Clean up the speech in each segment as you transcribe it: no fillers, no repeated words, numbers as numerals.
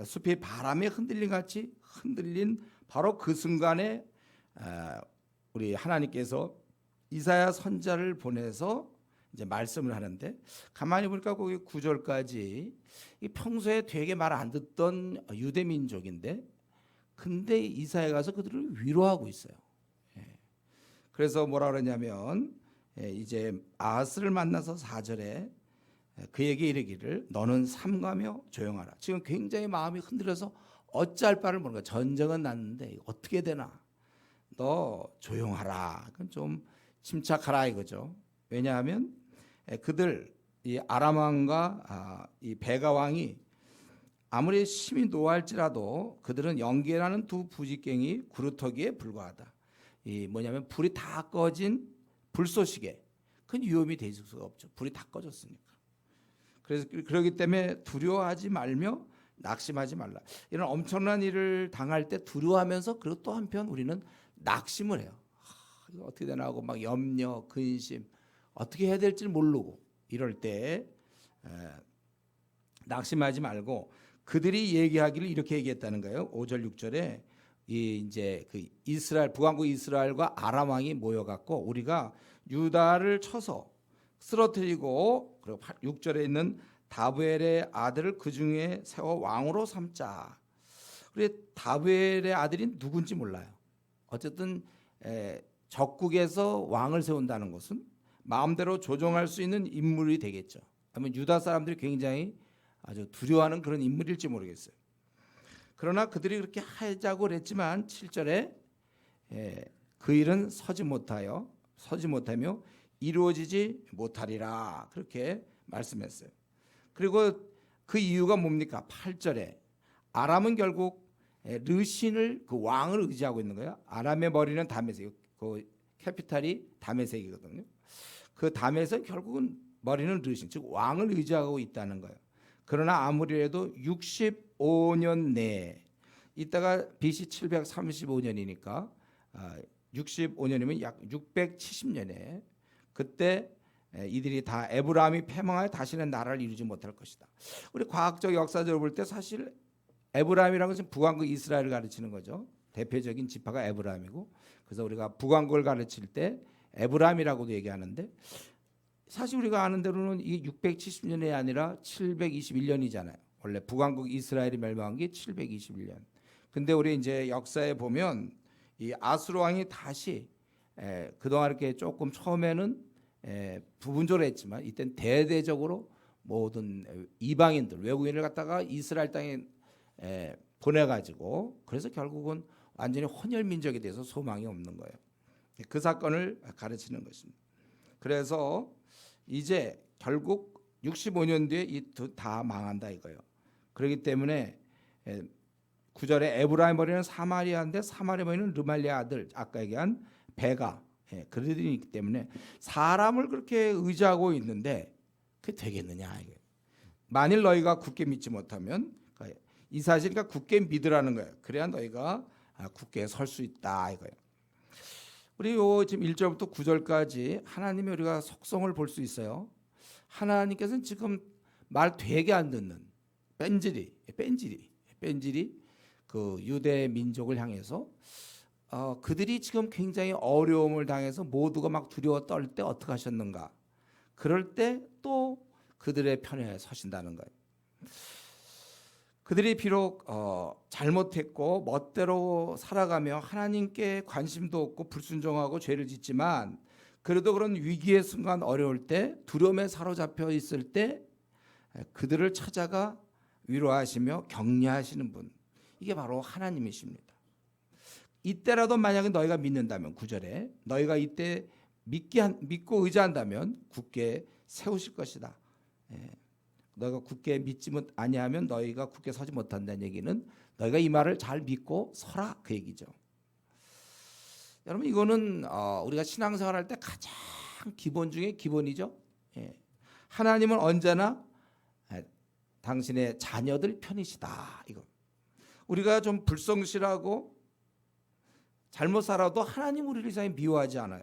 숲이 바람에 흔들린 같이 흔들린 바로 그 순간에 우리 하나님께서 이사야 선지자를 보내서 이제 말씀을 하는데, 가만히 보니까 거기 9절까지 평소에 되게 말 안 듣던 유대 민족인데, 근데 이사야 가서 그들을 위로하고 있어요. 그래서 뭐라 그러냐면, 이제 아하스를 만나서 4절에 그에게 이르기를 너는 삼가며 조용하라. 지금 굉장히 마음이 흔들려서 어찌할 바를 모르는 거야. 전쟁은 났는데 어떻게 되나. 너 조용하라. 그건 좀 침착하라 이거죠. 왜냐하면 그들 이 아람 왕과 이 베가 왕이 아무리 심히 노할지라도 그들은 연기라는 두 부직갱이 구루터기에 불과하다. 이 뭐냐면 불이 다 꺼진 불쏘시개. 그건 위험이 될 수가 없죠. 불이 다 꺼졌으니까. 그래서 그러기 때문에 두려워하지 말며 낙심하지 말라. 이런 엄청난 일을 당할 때 두려워하면서, 그리고 또 한편 우리는 낙심을 해요. 이거 어떻게 되나 하고 막 염려, 근심, 어떻게 해야 될지 모르고 이럴 때 낙심하지 말고, 그들이 얘기하기를 이렇게 얘기했다는 거예요. 5절 6절에 이제 그 이스라엘 북왕국 이스라엘과 아람 왕이 모여갖고 우리가 유다를 쳐서 쓰러뜨리고, 그리고 6절에 있는 다브엘의 아들을 그 중에 세워 왕으로 삼자. 그래 다브엘의 아들이 누군지 몰라요. 어쨌든 적국에서 왕을 세운다는 것은 마음대로 조종할 수 있는 인물이 되겠죠. 아니면 유다 사람들이 굉장히 아주 두려워하는 그런 인물일지 모르겠어요. 그러나 그들이 그렇게 하자고 그랬지만 7절에 그 일은 서지 못하며 이루어지지 못하리라, 그렇게 말씀했어요. 그리고 그 이유가 뭡니까? 8절에 아람은 결국 르신을, 그 왕을 의지하고 있는 거예요. 아람의 머리는 다메섹, 그 캐피탈이 다메섹이거든요. 그 다메섹 결국은 머리는 르신, 즉 왕을 의지하고 있다는 거예요. 그러나 아무리라도 65년 내에, 이따가 BC 735년이니까 65년이면 약 670년에 그때 이들이 다 에브라임이 패망하여 다시는 나라를 이루지 못할 것이다. 우리 과학적 역사적으로 볼 때 사실 에브라임이라는 것은 북왕국 이스라엘을 가르치는 거죠. 대표적인 지파가 에브라임이고, 그래서 우리가 북왕국을 가르칠 때 에브라임이라고도 얘기하는데, 사실 우리가 아는 대로는 이게 670년이 아니라 721년이잖아요. 원래 북왕국 이스라엘이 멸망한 게 721년. 근데 우리 이제 역사에 보면 이 아수르 왕이 다시 그동안 이렇게 조금 처음에는 부분적으로 했지만 이때는 대대적으로 모든 이방인들, 외국인을 갖다가 이스라엘 땅에 보내가지고, 그래서 결국은 완전히 혼혈 민족에 대해서 소망이 없는 거예요. 그 사건을 가르치는 것입니다. 그래서 이제 결국 65년 뒤에 이 다 망한다 이거예요. 그렇기 때문에 9절에 에브라임 머리는 사마리아인데 사마리아 머리는 르말리아 아들, 아까 얘기한 베가, 그들이 있기 때문에 사람을 그렇게 의지하고 있는데 그게 되겠느냐 이거예요. 만일 너희가 굳게 믿지 못하면, 이 사실이니까 굳게 믿으라는 거예요. 그래야 너희가 굳게 설 수 있다 이거예요. 우리 요 지금 1절부터 9절까지 하나님의 우리가 속성을 볼 수 있어요. 하나님께서는 지금 말 되게 안 듣는 뺀질이 그 유대 민족을 향해서 그들이 지금 굉장히 어려움을 당해서 모두가 막 두려워 떨 때 어떻게 하셨는가? 그럴 때 또 그들의 편에 서신다는 거예요. 그들이 비록 잘못했고 멋대로 살아가며 하나님께 관심도 없고 불순종하고 죄를 짓지만, 그래도 그런 위기의 순간, 어려울 때, 두려움에 사로잡혀 있을 때 그들을 찾아가 위로하시며 격려하시는 분, 이게 바로 하나님이십니다. 이때라도 만약에 너희가 믿는다면, 9절에 너희가 이때 믿고 의지한다면 굳게 세우실 것이다. 너희가 굳게 믿지 아니하면 너희가 굳게 서지 못한다는 얘기는 너희가 이 말을 잘 믿고 서라, 그 얘기죠. 여러분, 이거는 우리가 신앙생활할 때 가장 기본 중에 기본이죠. 하나님은 언제나 당신의 자녀들 편이시다. 이거 우리가 좀 불성실하고 잘못 살아도 하나님 우리를 이상히 미워하지 않아요.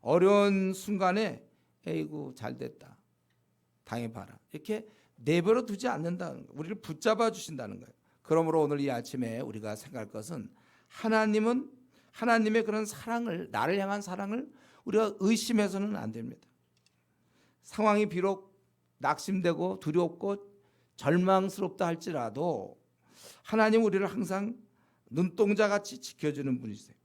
어려운 순간에 에이구 잘됐다, 당해봐라, 이렇게 내버려 두지 않는다는 거예요. 우리를 붙잡아 주신다는 거예요. 그러므로 오늘 이 아침에 우리가 생각할 것은 하나님은 하나님의 그런 사랑을, 나를 향한 사랑을 우리가 의심해서는 안 됩니다. 상황이 비록 낙심되고 두렵고 절망스럽다 할지라도 하나님 우리를 항상 눈동자같이 지켜주는 분이세요.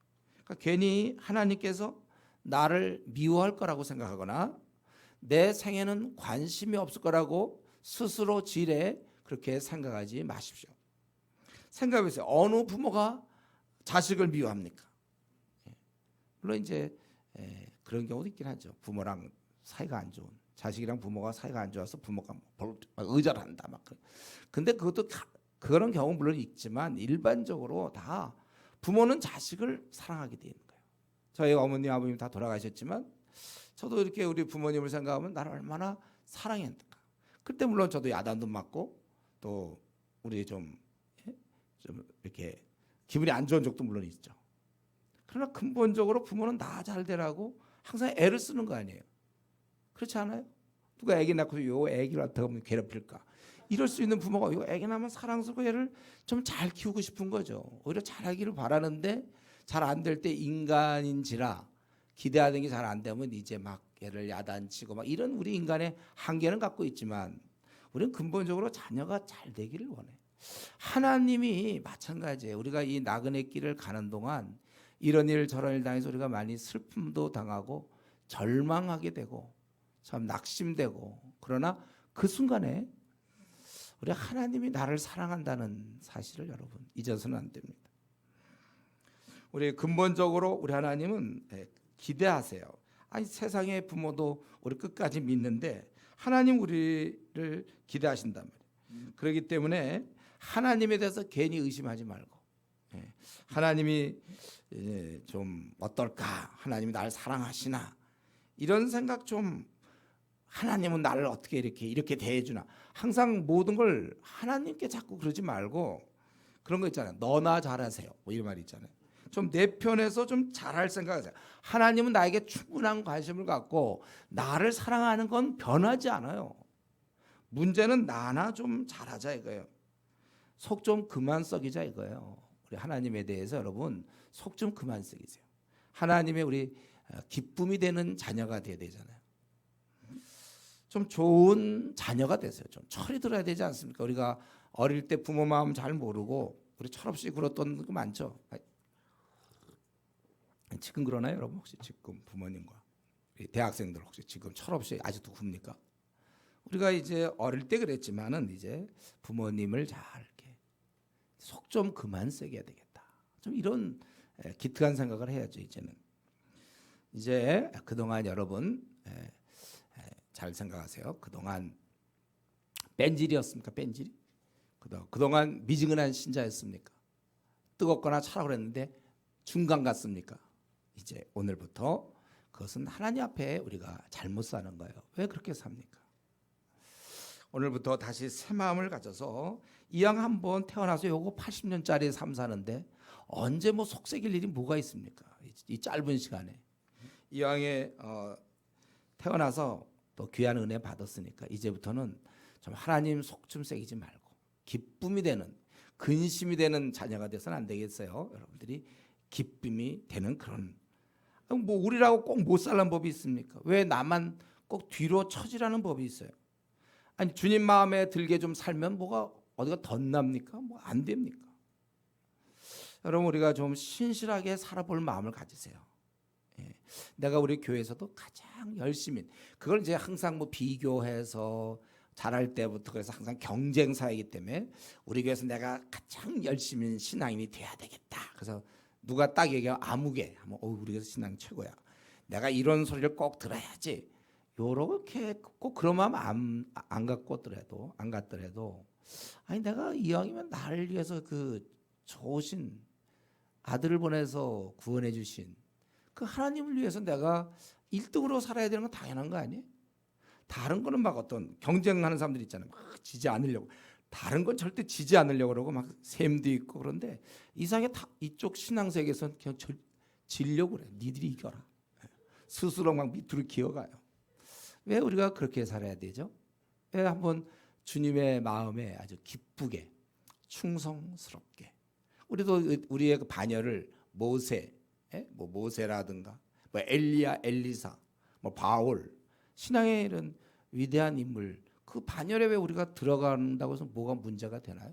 그러니까 괜히 하나님께서 나를 미워할 거라고 생각하거나 내 생애는 관심이 없을 거라고 스스로 지레 그렇게 생각하지 마십시오. 생각해보세요. 어느 부모가 자식을 미워합니까? 물론 이제 그런 경우도 있긴 하죠. 부모랑 사이가 안 좋은, 자식이랑 부모가 사이가 안 좋아서 부모가 의절한다 막. 근데 그것도 그런 경우 물론 있지만 일반적으로 다 부모는 자식을 사랑하게 되는 거예요. 저희 어머니 아버님 다 돌아가셨지만 저도 이렇게 우리 부모님을 생각하면 나를 얼마나 사랑했는가. 그때 물론 저도 야단도 맞고 또 우리 좀 이렇게 기분이 안 좋은 적도 물론 있죠. 그러나 근본적으로 부모는 나 잘 되라고 항상 애를 쓰는 거 아니에요. 그렇지 않아요? 누가 애기 낳고 요 애기를 어떻게 괴롭힐까? 이럴 수 있는 부모가 요 애기 낳으면 사랑스럽고 애를 좀 잘 키우고 싶은 거죠. 오히려 잘하기를 바라는데 잘 안 될 때 인간인지라 기대하는 게 잘 안 되면 이제 막 애를 야단치고 막 이런 우리 인간의 한계는 갖고 있지만 우리는 근본적으로 자녀가 잘 되기를 원해. 하나님이 마찬가지예요. 우리가 이 나그네 길을 가는 동안 이런 일 저런 일 당해서 우리가 많이 슬픔도 당하고 절망하게 되고 참 낙심되고 그러나 그 순간에 우리 하나님이 나를 사랑한다는 사실을 여러분 잊어서는 안 됩니다. 우리 근본적으로 우리 하나님은 기대하세요. 아니 세상의 부모도 우리 끝까지 믿는데 하나님 우리를 기대하신단 말이에요. 그렇기 때문에 하나님에 대해서 괜히 의심하지 말고 하나님이 좀 어떨까? 하나님이 나를 사랑하시나? 이런 생각 좀 하나님은 나를 어떻게 이렇게 대해주나? 항상 모든 걸 하나님께 자꾸 그러지 말고 그런 거 있잖아요. 너나 잘하세요. 뭐 이런 말이 있잖아요. 좀 내 편에서 좀 잘할 생각하세요. 하나님은 나에게 충분한 관심을 갖고 나를 사랑하는 건 변하지 않아요. 문제는 나나 좀 잘하자 이거예요. 속 좀 그만 썩이자 이거예요. 우리 하나님에 대해서 여러분 속 좀 그만 썩이세요. 하나님의 우리 기쁨이 되는 자녀가 되어야 되잖아요. 좀 좋은 자녀가 되세요. 좀 철이 들어야 되지 않습니까? 우리가 어릴 때 부모 마음 잘 모르고 우리 철없이 굴었던 거 많죠. 지금 그러나요, 여러분? 혹시 지금 부모님과 대학생들 혹시 지금 철없이 아직도 굽니까? 우리가 이제 어릴 때 그랬지만은 이제 부모님을 잘 이렇게 속 좀 그만 썩여야 되겠다. 좀 이런 기특한 생각을 해야죠. 이제는 이제 그동안 여러분 잘 생각하세요. 그동안 뺀질이었습니까? 뺀질이? 그동안 미지근한 신자였습니까? 뜨겁거나 차라고 그랬는데 중간 같습니까? 이제 오늘부터 그것은 하나님 앞에 우리가 잘못 사는 거예요. 왜 그렇게 삽니까? 오늘부터 다시 새 마음을 가져서 이왕 한번 태어나서 요거 80년짜리 삶 사는데 언제 뭐 속썩일 일이 뭐가 있습니까? 이 짧은 시간에 이왕에 태어나서 또 귀한 은혜 받았으니까 이제부터는 좀 하나님 속 좀 새기지 말고 기쁨이 되는 근심이 되는 자녀가 돼서는 안 되겠어요. 여러분들이 기쁨이 되는 그런 뭐 우리라고 꼭 못 살란 법이 있습니까? 왜 나만 꼭 뒤로 처지라는 법이 있어요? 아니 주님 마음에 들게 좀 살면 뭐가 어디가 덧납니까? 뭐 안 됩니까? 여러분 우리가 좀 신실하게 살아볼 마음을 가지세요. 내가 우리 교회에서도 가장 열심히 그걸 이제 항상 뭐 비교해서 잘할 때부터 그래서 항상 경쟁사이기 때문에 우리 교회에서 내가 가장 열심히 신앙인이 돼야 되겠다. 그래서 누가 딱 얘기하면 아무개 하면 우리 교회에서 신앙이 최고야. 내가 이런 소리를 꼭 들어야지. 요렇게 꼭 그런 마음 안 갖고더라도 안 갖더라도 아니 내가 이왕이면 나를 위해서 그 좋으신 아들을 보내서 구원해 주신 그 하나님을 위해서 내가 1등으로 살아야 되는 건 당연한 거 아니에요? 다른 거는 막 어떤 경쟁하는 사람들 있잖아요. 막 지지 않으려고. 다른 건 절대 지지 않으려고 그러고 막 셈도 있고 그런데 이상하게 이쪽 신앙 세계에서는 그냥 지려고 그래. 니들이 이겨라. 스스로 막 밑으로 기어가요. 왜 우리가 그렇게 살아야 되죠? 왜 한번 주님의 마음에 아주 기쁘게 충성스럽게. 우리도 우리의 그 자녀를 모세, 뭐 모세라든가 뭐 엘리야, 엘리사, 뭐 바울, 신앙의 이런 위대한 인물 그 반열에 왜 우리가 들어간다고 해서 뭐가 문제가 되나요?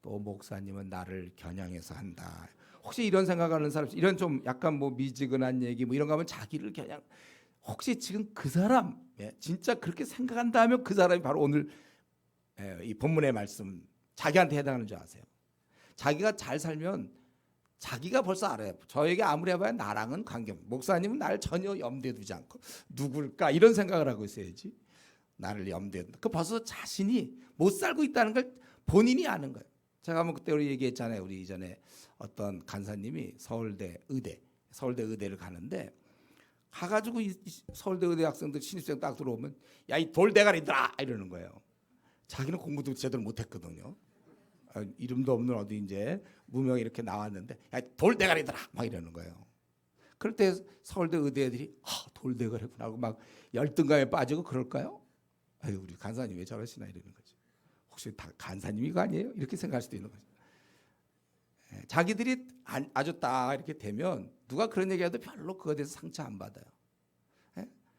또 목사님은 나를 겨냥해서 한다. 혹시 이런 생각하는 사람, 이런 좀 약간 뭐 미지근한 얘기 뭐 이런 거 하면 자기를 겨냥, 혹시 지금 그 사람 진짜 그렇게 생각한다 하면 그 사람이 바로 오늘 이 본문의 말씀 자기한테 해당하는 줄 아세요? 자기가 잘 살면 자기가 벌써 알아요. 저에게 아무리 해봐야 나랑은 관계. 목사님은 나를 전혀 염두에 두지 않고 누굴까 이런 생각을 하고 있어야지. 나를 염두에 둔다. 그 벌써 자신이 못 살고 있다는 걸 본인이 아는 거예요. 제가 한번 그때 우리 얘기했잖아요. 우리 이전에 어떤 간사님이 서울대 의대를 가는데 가가지고 이 서울대 의대 학생들 신입생 딱 들어오면 야 이 돌대가리들아 이러는 거예요. 자기는 공부도 제대로 못했거든요. 이름도 없는 어디 이제 무명이 이렇게 나왔는데 야 돌대가리들아 막 이러는 거예요. 그럴 때 서울대 의대 애들이 돌대가리구나 하고 막 열등감에 빠지고 그럴까요? 아유 우리 간사님 왜 저러시나 이러는 거죠. 혹시 다 간사님 이거 아니에요? 이렇게 생각할 수도 있는 거죠. 자기들이 아주 딱 이렇게 되면 누가 그런 얘기해도 별로 그거에 대해서 상처 안 받아요.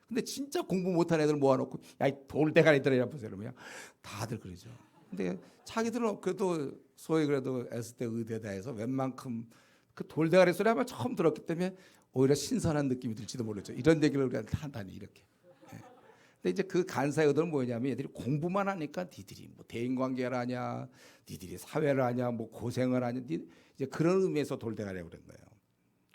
근데 진짜 공부 못하는 애들 모아놓고 야 이 돌대가리들이라 보세요 그러면 다들 그러죠. 근데 자기들은 그래도 소위 그래도 S대 의대다 해서 웬만큼 그 돌대가리 소리 한번 처음 들었기 때문에 오히려 신선한 느낌이 들지도 모르죠. 이런 얘기를 우리한테 한다니 이렇게. 근데 이제 그 간사의 의도는 뭐냐면 얘들이 공부만 하니까 니들이 뭐 대인관계를 하냐, 니들이 사회를 하냐, 뭐 고생을 하냐, 이제 그런 의미에서 돌대가리라고 그런 거예요.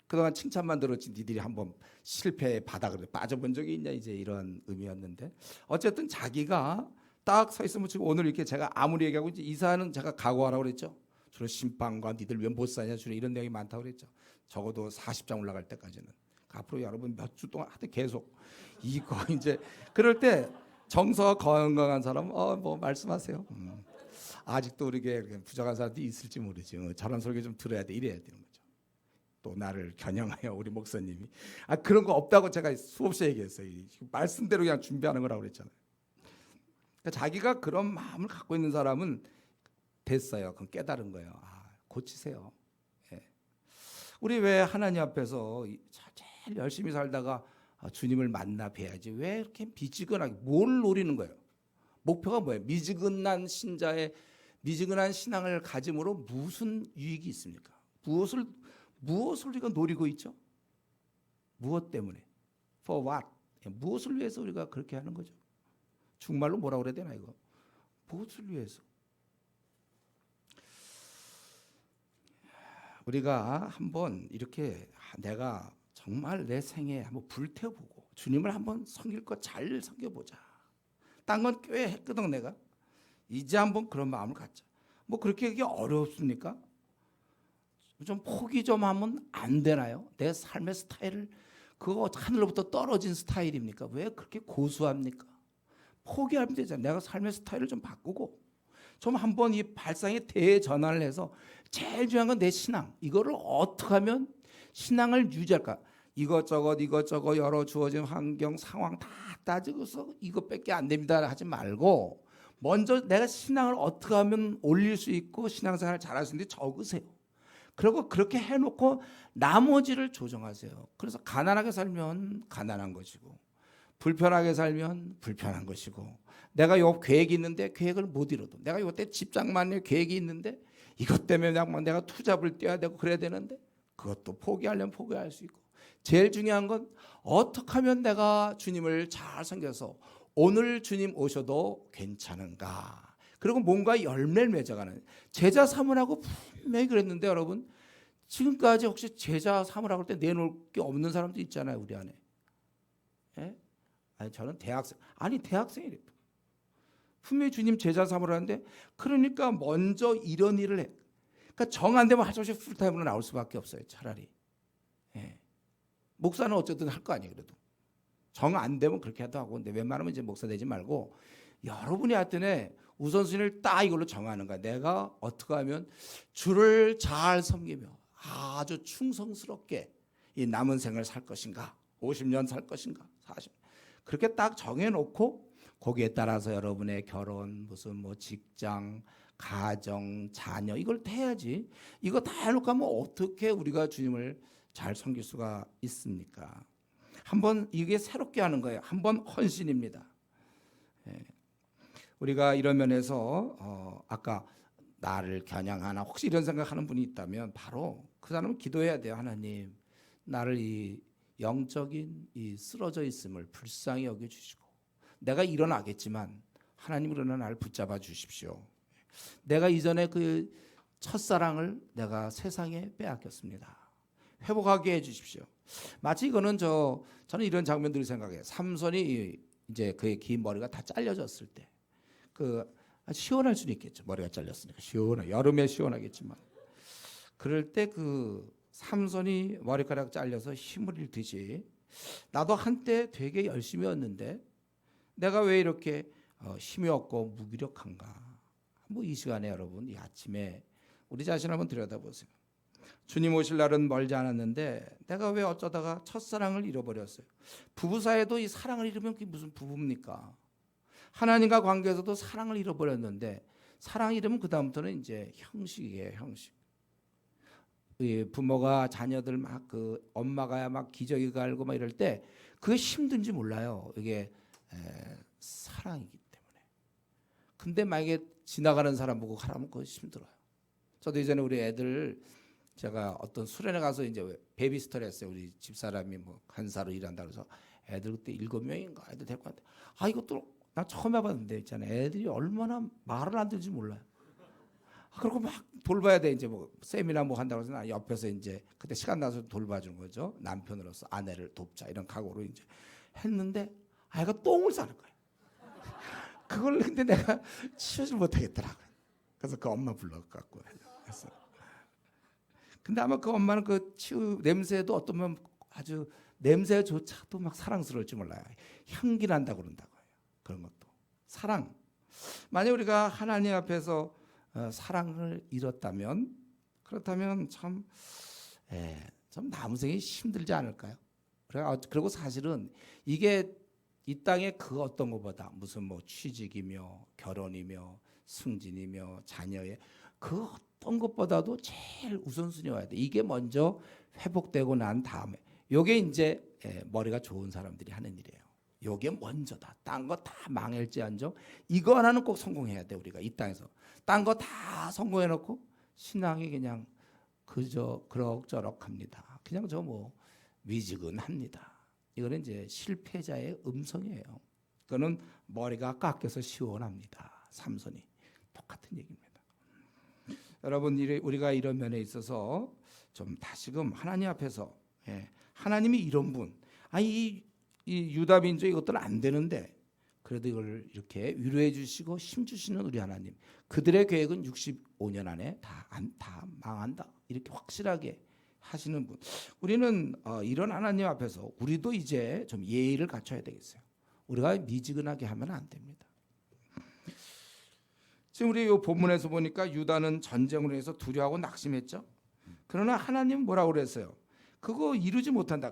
그동안 칭찬만 들었지 니들이 한번 실패의 바닥으로 빠져본 적이 있냐 이제 이런 의미였는데 어쨌든 자기가 딱 서 있으면 지금 오늘 이렇게 제가 아무리 얘기하고 이제 이사는 제가 각오하라고 그랬죠. 주로 심판과 니들 왜 못 사냐 주로 이런 내용이 많다고 그랬죠. 적어도 40장 올라갈 때까지는. 앞으로 여러분 몇 주 동안 하여튼 계속 이거 이제 그럴 때 정서가 건강한 사람 뭐 말씀하세요. 아직도 우리게 부정한 사람도 있을지 모르지. 저런 소리 좀 들어야 돼 이래야 되는 거죠. 또 나를 겨냥하여 우리 목사님이 그런 거 없다고 제가 수없이 얘기했어요. 말씀대로 그냥 준비하는 거라고 그랬잖아요. 그러니까 자기가 그런 마음을 갖고 있는 사람은 됐어요. 그건 깨달은 거예요. 고치세요. 우리 왜 하나님 앞에서 제일 열심히 살다가 주님을 만나 뵈야지 왜 이렇게 미지근하게 뭘 노리는 거예요? 목표가 뭐예요? 미지근한 신자의 미지근한 신앙을 가짐으로 무슨 유익이 있습니까? 무엇을 우리가 노리고 있죠? 무엇 때문에? For what? 무엇을 위해서 우리가 그렇게 하는 거죠? 중말로 뭐라고 그래야 되나 이거? 무엇을 위해서? 우리가 한번 이렇게 내가 정말 내 생에 한번 불태워보고 주님을 한번 섬길 것 잘 섬겨보자. 딴 건 꽤 했거든 내가. 이제 한번 그런 마음을 갖자. 뭐 그렇게 하기 어렵습니까? 좀 포기 좀 하면 안 되나요? 내 삶의 스타일을 그거 하늘로부터 떨어진 스타일입니까? 왜 그렇게 고수합니까? 포기하면 되잖아요. 내가 삶의 스타일을 좀 바꾸고 좀 한번 이 발상의 대전환을 해서 제일 중요한 건 내 신앙. 이거를 어떻게 하면 신앙을 유지할까? 이것저것 여러 주어진 환경 상황 다 따지고서 이것밖에 안 됩니다 하지 말고 먼저 내가 신앙을 어떻게 하면 올릴 수 있고 신앙생활을 잘할 수 있는지 적으세요. 그리고 그렇게 해놓고 나머지를 조정하세요. 그래서 가난하게 살면 가난한 것이고 불편하게 살면 불편한 것이고 내가 요 계획이 있는데 계획을 못 이뤄도 내가 요때 집장만의 계획이 있는데 이것 때문에 그냥 내가 투잡을 뛰어야 되고 그래야 되는데 그것도 포기하려면 포기할 수 있고 제일 중요한 건 어떻게 하면 내가 주님을 잘 섬겨서 오늘 주님 오셔도 괜찮은가. 그리고 뭔가 열매를 맺어가는 제자 삼으라고 분명히 그랬는데 여러분 지금까지 혹시 제자 삼으라고 할 때 내놓을 게 없는 사람도 있잖아요 우리 안에. 저는 대학생이래요. 분명히 주님 제자 삼으라는데 그러니까 먼저 이런 일을 해. 그러니까 정 안 되면 할 수 없이 풀타임으로 나올 수밖에 없어요 차라리. 목사는 어쨌든 할 거 아니에요 그래도. 정 안 되면 그렇게 해도 하고 근데 웬만하면 이제 목사 되지 말고 여러분이 하여튼에 우선순위를 딱 이걸로 정하는 거야. 내가 어떻게 하면 주를 잘 섬기며 아주 충성스럽게 이 남은 생을 살 것인가 50년 살 것인가 40년 그렇게 딱 정해놓고 거기에 따라서 여러분의 결혼, 무슨 뭐 직장, 가정, 자녀 이걸 다 해야지. 이거 다 해놓고 하면 어떻게 우리가 주님을 잘 섬길 수가 있습니까? 한번 이게 새롭게 하는 거예요. 한번 헌신입니다. 예. 우리가 이런 면에서 아까 나를 겨냥하나 혹시 이런 생각하는 분이 있다면 바로 그 사람은 기도해야 돼요. 하나님, 나를 이 영적인 이 쓰러져 있음을 불쌍히 여겨 주시고 내가 일어나겠지만 하나님 그러나 나를 붙잡아 주십시오. 내가 이전에 그 첫사랑을 내가 세상에 빼앗겼습니다. 회복하게 해 주십시오. 마치 이거는 저는 이런 장면들을 생각해요. 삼손이 이제 그의 긴 머리가 다 잘려졌을 때 그 시원할 수는 있겠죠. 머리가 잘렸으니까 여름에 시원하겠지만 그럴 때 그 삼손이 머리카락 잘려서 힘을 잃듯이 나도 한때 되게 열심히였는데 내가 왜 이렇게 힘이 없고 무기력한가? 뭐 이 시간에 여러분 이 아침에 우리 자신 한번 들여다보세요. 주님 오실 날은 멀지 않았는데 내가 왜 어쩌다가 첫사랑을 잃어버렸어요. 부부 사이에도 이 사랑을 잃으면 그게 무슨 부부입니까? 하나님과 관계에서도 사랑을 잃어버렸는데 사랑 잃으면 그 다음부터는 이제 형식이에요. 형식. 부모가 자녀들 막 그 엄마가 막 기저귀 갈고 막 이럴 때 그게 힘든지 몰라요. 이게 사랑이기 때문에. 근데 만약에 지나가는 사람 보고 하라면 그거 힘들어요. 저도 이전에 우리 애들 제가 어떤 수련회 가서 이제 베이비시터를 했어요. 우리 집사람이 뭐 간사로 일한다 그래서 애들 그때 7명인가 애들 데리고 왔는데 이것도 나 처음 해봤는데 있잖아요. 애들이 얼마나 말을 안 들지 몰라요. 그리고 막 돌봐야 돼. 이제 뭐 세미나 뭐 한다고 해서 나 옆에서 이제 그때 시간 나서 돌봐주는 거죠. 남편으로서 아내를 돕자 이런 각오로 이제 했는데 아이가 똥을 싸는 거예요. 그걸 근데 내가 치우지 못하겠더라고요. 그래서 그 엄마 불러갖고 했어요. 근데 아마 그 엄마는 그 냄새도 어떠면 아주 냄새조차도 막 사랑스러울지 몰라요. 향기 난다고 그런다고요. 그런 것도 사랑. 만약 우리가 하나님 앞에서 사랑을 잃었다면 그렇다면 참 남생이 힘들지 않을까요? 그리고 사실은 이게 이 땅의 그 어떤 것보다 무슨 뭐 취직이며 결혼이며 승진이며 자녀의 그 어떤 것보다도 제일 우선순위여야 돼. 이게 먼저 회복되고 난 다음에 요게 이제 머리가 좋은 사람들이 하는 일이에요. 요게 먼저다. 딴 거 다 망할지언정 이거 하나는 꼭 성공해야 돼. 우리가 이 땅에서 딴 거 다 성공해놓고 신앙이 그냥 그저 그럭저럭합니다. 그냥 저 뭐 미지근합니다. 이거는 이제 실패자의 음성이에요. 그거는 머리가 깎여서 시원합니다. 삼손이 똑같은 얘기입니다. 여러분 우리가 이런 면에 있어서 좀 다시금 하나님 앞에서 하나님이 이런 분, 이 유다 민족 이것들은 안 되는데 그래도 이걸 이렇게 위로해 주시고 힘 주시는 우리 하나님. 그들의 계획은 65년 안에 다 망한다. 이렇게 확실하게 하시는 분. 우리는 이런 하나님 앞에서 우리도 이제 좀 예의를 갖춰야 되겠어요. 우리가 미지근하게 하면 안 됩니다. 지금 우리 이 본문에서 보니까 유다는 전쟁으로 해서 두려워하고 낙심했죠. 그러나 하나님은 뭐라고 그랬어요? 그거 이루지 못한다.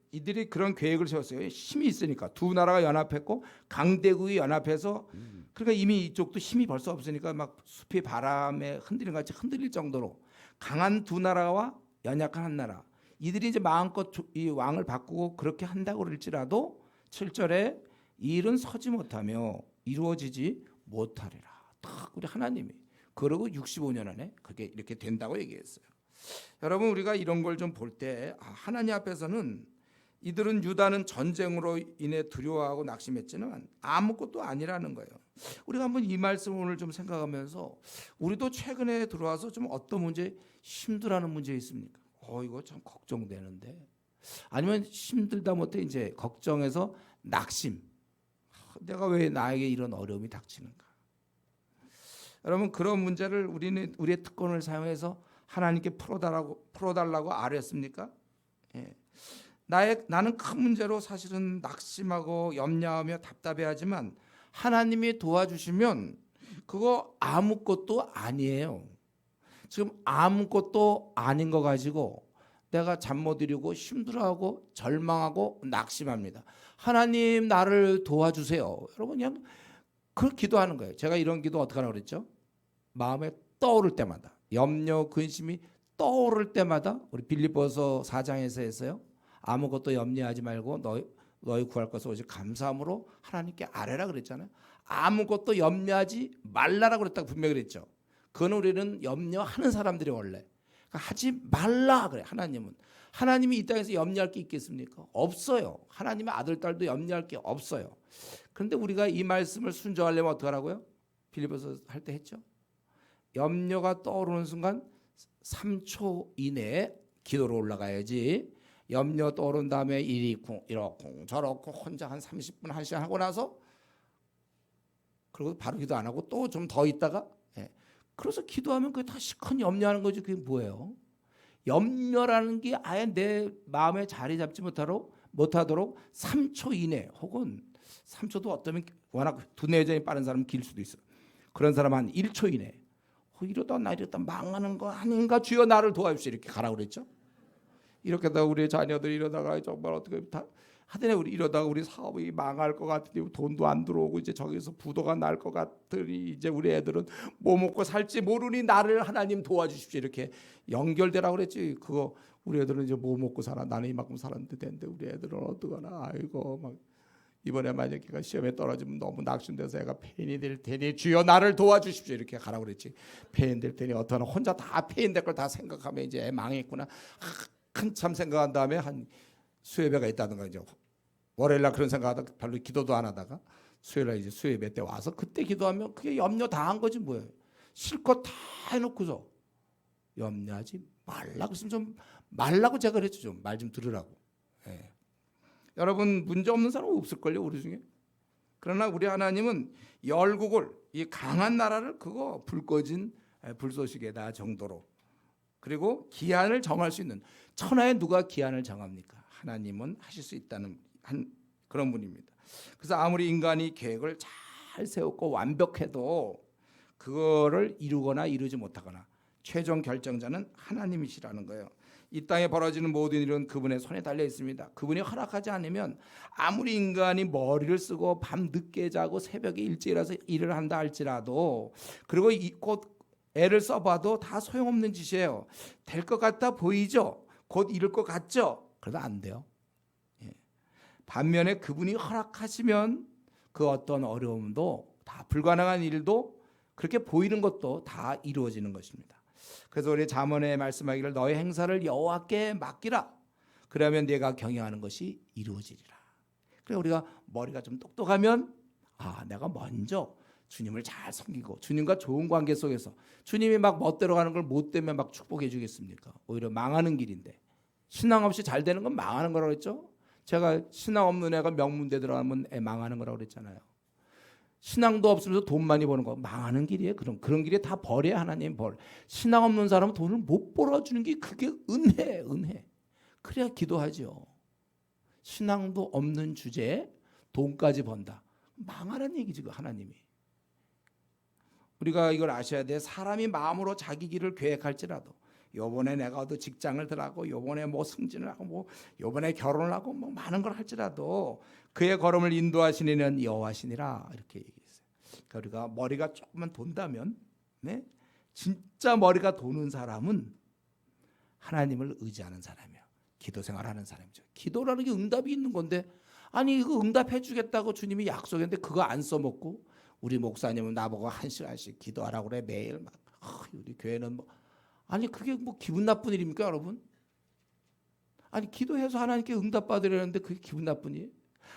이들이 그런 계획을 세웠어요. 힘이 있으니까 두 나라가 연합했고 강대국이 연합해서 그러니까 이미 이쪽도 힘이 벌써 없으니까 막 숲이 바람에 흔들리는 같이 흔들릴 정도로 강한 두 나라와 연약한 한 나라 이들이 이제 마음껏 이 왕을 바꾸고 그렇게 한다고 그럴지라도 7절에 이 일은 서지 못하며 이루어지지 못하리라. 딱 우리 하나님이 그러고 65년 안에 그게 이렇게 된다고 얘기했어요. 여러분 우리가 이런 걸 좀 볼 때 하나님 앞에서는 이들은 유다는 전쟁으로 인해 두려워하고 낙심했지만 아무것도 아니라는 거예요. 우리가 한번 이 말씀을 오늘 좀 생각하면서 우리도 최근에 들어와서 좀 어떤 문제 힘들어하는 문제 있습니까? 이거 참 걱정되는데 아니면 힘들다 못해 이제 걱정해서 낙심. 내가 왜 나에게 이런 어려움이 닥치는가? 여러분 그런 문제를 우리는 우리의 특권을 사용해서 하나님께 풀어달라고 아뢰었습니까? 나는 큰 문제로 사실은 낙심하고 염려하며 답답해하지만 하나님이 도와주시면 그거 아무것도 아니에요. 지금 아무것도 아닌 거 가지고 내가 잠 못 이루고 힘들어하고 절망하고 낙심합니다. 하나님 나를 도와주세요. 여러분 그냥 그 기도하는 거예요. 제가 이런 기도 어떻게 하라고 그랬죠? 마음에 떠오를 때마다, 염려 근심이 떠오를 때마다, 우리 빌립보서 4장에서 했어요. 아무것도 염려하지 말고 너희 구할 것을 오직 감사함으로 하나님께 아뢰라 그랬잖아요. 아무것도 염려하지 말라라고 그랬다고 분명히 그랬죠. 그건 우리는 염려하는 사람들이 원래 그러니까 하지 말라 그래. 하나님이 이 땅에서 염려할 게 있겠습니까? 없어요. 하나님의 아들 딸도 염려할 게 없어요. 그런데 우리가 이 말씀을 순종하려면 어떻게 하라고요? 빌립보서 할 때 했죠. 염려가 떠오르는 순간 3초 이내에 기도로 올라가야지. 염려 떠오른 다음에 이리쿵 저렇고 혼자 한 30분 1시간 하고 나서 그리고 바로 기도 안 하고 또 좀 더 있다가 그래서 기도하면 그게 다 시큰 염려하는 거지. 그게 뭐예요? 염려라는 게 아예 내 마음에 자리 잡지 못하도록 3초 이내 혹은 3초도 어쩌면 워낙 두뇌 회전이 빠른 사람은 길 수도 있어요. 그런 사람 한 1초 이내 이러다 망하는 거 아닌가 주여 나를 도와주시오 이렇게 가라고 그랬죠. 이렇게 다 우리 자녀들이 이러다가 정말 어떻게 다 하더니 우리 이러다가 우리 사업이 망할 것 같으니 돈도 안 들어오고 이제 저기서 부도가 날 것 같으니 이제 우리 애들은 뭐 먹고 살지 모르니 나를 하나님 도와주십시오 이렇게 연결되라고 그랬지. 그거 우리 애들은 이제 뭐 먹고 살아. 나는 이만큼 살았는데 된대. 우리 애들은 어떡하나. 아이고 막 이번에 만약에 걔가 시험에 떨어지면 너무 낙심돼서 애가 폐인이 될 테니 주여 나를 도와주십시오 이렇게 가라고 그랬지. 폐인 될 테니 어떡하나. 혼자 다 폐인 될 걸 다 생각하면 이제 애 망했구나. 한참 생각한 다음에 한 수요예배가 있다든가 이제 월요일날 그런 생각하다가 별로 기도도 안 하다가 수요일날 이제 수요예배 때 와서 그때 기도하면 그게 염려 다 한 거지 뭐예요. 실컷 다 해놓고서 염려하지 말라고 했으면 좀 말라고 제가 그랬죠. 좀 말 좀 들으라고. 예. 여러분 문제 없는 사람 없을걸요 우리 중에. 그러나 우리 하나님은 열국을 이 강한 나라를 그거 불 꺼진 불쏘시개다 정도로 그리고 기한을 정할 수 있는 천하에 누가 기한을 정합니까? 하나님은 하실 수 있다는 그런 분입니다. 그래서 아무리 인간이 계획을 잘 세웠고 완벽해도 그거를 이루거나 이루지 못하거나 최종 결정자는 하나님이시라는 거예요. 이 땅에 벌어지는 모든 일은 그분의 손에 달려 있습니다. 그분이 허락하지 않으면 아무리 인간이 머리를 쓰고 밤 늦게 자고 새벽에 일찍 일어나서 일을 한다 할지라도 그리고 곧 애를 써봐도 다 소용없는 짓이에요. 될 것 같아 보이죠? 곧 이룰 것 같죠? 그래도 안 돼요. 반면에 그분이 허락하시면 그 어떤 어려움도 다 불가능한 일도 그렇게 보이는 것도 다 이루어지는 것입니다. 그래서 우리 잠언에 말씀하기를 너의 행사를 여호와께 맡기라. 그러면 네가 경영하는 것이 이루어지리라. 그래 우리가 머리가 좀 똑똑하면 내가 먼저 주님을 잘 섬기고 주님과 좋은 관계 속에서 주님이 막 멋대로 가는 걸 못 되면 막 축복해 주겠습니까? 오히려 망하는 길인데 신앙 없이 잘 되는 건 망하는 거라고 했죠. 제가 신앙 없는 애가 명문대 들어가면 애 망하는 거라고 그랬잖아요. 신앙도 없으면서 돈 많이 버는 거 망하는 길이에요. 그런 길에 다 버려야 하나님 벌. 신앙 없는 사람은 돈을 못 벌어주는 게 그게 은혜. 그래야 기도하죠. 신앙도 없는 주제에 돈까지 번다. 망하는 얘기지 그 하나님이. 우리가 이걸 아셔야 돼. 사람이 마음으로 자기 길을 계획할지라도 요번에 내가 어디 직장을 들어가고 요번에 뭐 승진을 하고 뭐 요번에 결혼을 하고 뭐 많은 걸 할지라도 그의 걸음을 인도하시는 이는 여호와시니라 이렇게 얘기했어요. 그러니까 우리가 머리가 조금만 돈다면 진짜 머리가 도는 사람은 하나님을 의지하는 사람이에요. 기도 생활하는 사람이죠. 기도라는 게 응답이 있는 건데 아니 이거 응답해 주겠다고 주님이 약속했는데 그거 안 써먹고 우리 목사님은 나보고 1시간씩 기도하라고 그래 매일 막 우리 교회는 뭐 아니 그게 뭐 기분 나쁜 일입니까 여러분? 아니 기도해서 하나님께 응답 받으려는데 그게 기분 나쁜 일?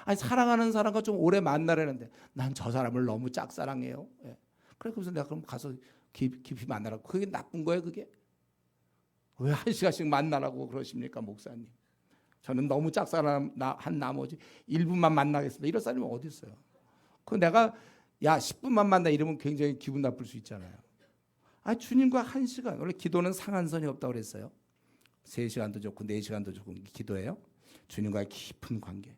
아니 사랑하는 사람과 좀 오래 만나려는데 난 저 사람을 너무 짝사랑해요. 그래 그래서 내가 그럼 가서 깊이 만나라고. 그게 나쁜 거예요 그게? 왜 1시간씩 만나라고 그러십니까 목사님? 저는 너무 짝사랑한 나머지 1분만 만나겠습니다. 이런 사람이 어디 있어요? 그 내가 10분만 만나 이러면 굉장히 기분 나쁠 수 있잖아요. 주님과 1시간. 원래 기도는 상한선이 없다고 그랬어요. 3시간도 좋고 4시간도 좋고 기도해요. 주님과의 깊은 관계.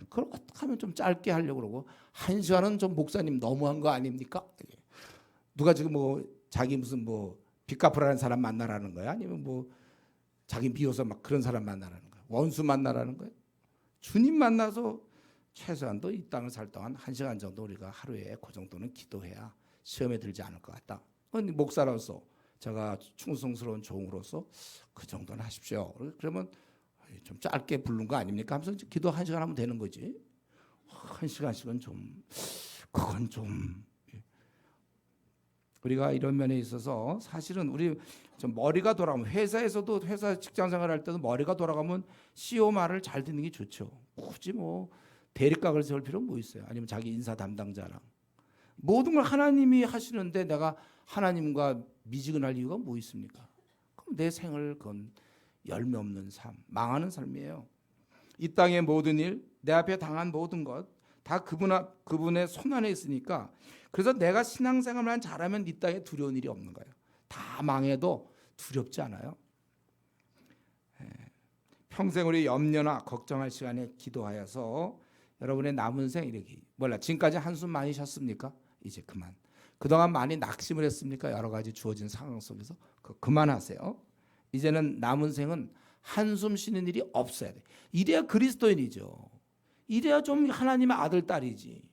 그걸 어떻게 하면 좀 짧게 하려고 그러고 1시간은 좀 목사님 너무한 거 아닙니까? 누가 지금 뭐 자기 무슨 뭐 빚 갚으라는 사람 만나라는 거야? 아니면 뭐 자기 미워서 막 그런 사람 만나라는 거예요. 원수 만나라는 거예요. 주님 만나서 최소한도 이 땅을 살 동안 1시간 정도 우리가 하루에 그 정도는 기도해야 시험에 들지 않을 것 같다. 목사로서 제가 충성스러운 종으로서 그 정도는 하십시오. 그러면 좀 짧게 부른 거 아닙니까? 하면서 기도 1시간 하면 되는 거지. 1시간씩은 좀 그건 좀 우리가 이런 면에 있어서 사실은 우리 좀 머리가 돌아가면 회사에서도 회사 직장 생활할 때도 머리가 돌아가면 CEO 말을 잘 듣는 게 좋죠. 굳이 뭐 대립각을 세울 필요는 뭐 있어요. 아니면 자기 인사 담당자랑 모든 걸 하나님이 하시는데 내가 하나님과 미지근할 이유가 뭐 있습니까? 그럼 내 생을 그건 열매 없는 삶, 망하는 삶이에요. 이 땅의 모든 일, 내 앞에 당한 모든 것 다 그분의 손 안에 있으니까 그래서 내가 신앙생활만 잘하면 이 땅에 두려운 일이 없는 거예요. 다 망해도 두렵지 않아요. 평생 우리 염려나 걱정할 시간에 기도하여서 여러분의 남은 생 이렇게 지금까지 한숨 많이 쉬었습니까? 이제 그만. 그동안 많이 낙심을 했습니까? 여러 가지 주어진 상황 속에서 그만하세요. 이제는 남은 생은 한숨 쉬는 일이 없어야 돼. 이래야 그리스도인이죠. 이래야 좀 하나님의 아들 딸이지.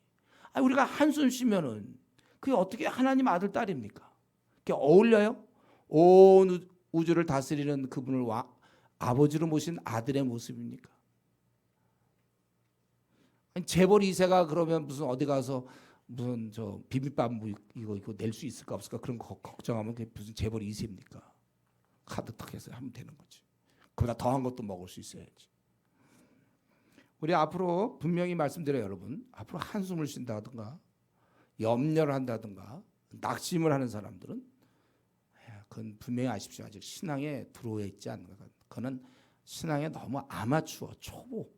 우리가 한숨 쉬면은 그게 어떻게 하나님 아들 딸입니까? 그게 어울려요? 온 우주를 다스리는 그분을 아버지로 모신 아들의 모습입니까? 아니, 재벌 2세가 그러면 무슨 어디 가서 무슨 저 비빔밥 뭐 이거 낼 수 있을까 없을까 그런 거 걱정하면 그게 무슨 재벌 2세입니까? 카드 탁 해서 하면 되는 거지. 그보다 더한 것도 먹을 수 있어야지. 우리 앞으로 분명히 말씀드려요, 여러분. 앞으로 한숨을 쉰다든가 염려를 한다든가 낙심을 하는 사람들은 그건 분명히 아십시오. 아직 신앙에 들어와 있지 않는 것. 그거는 신앙에 너무 아마추어, 초보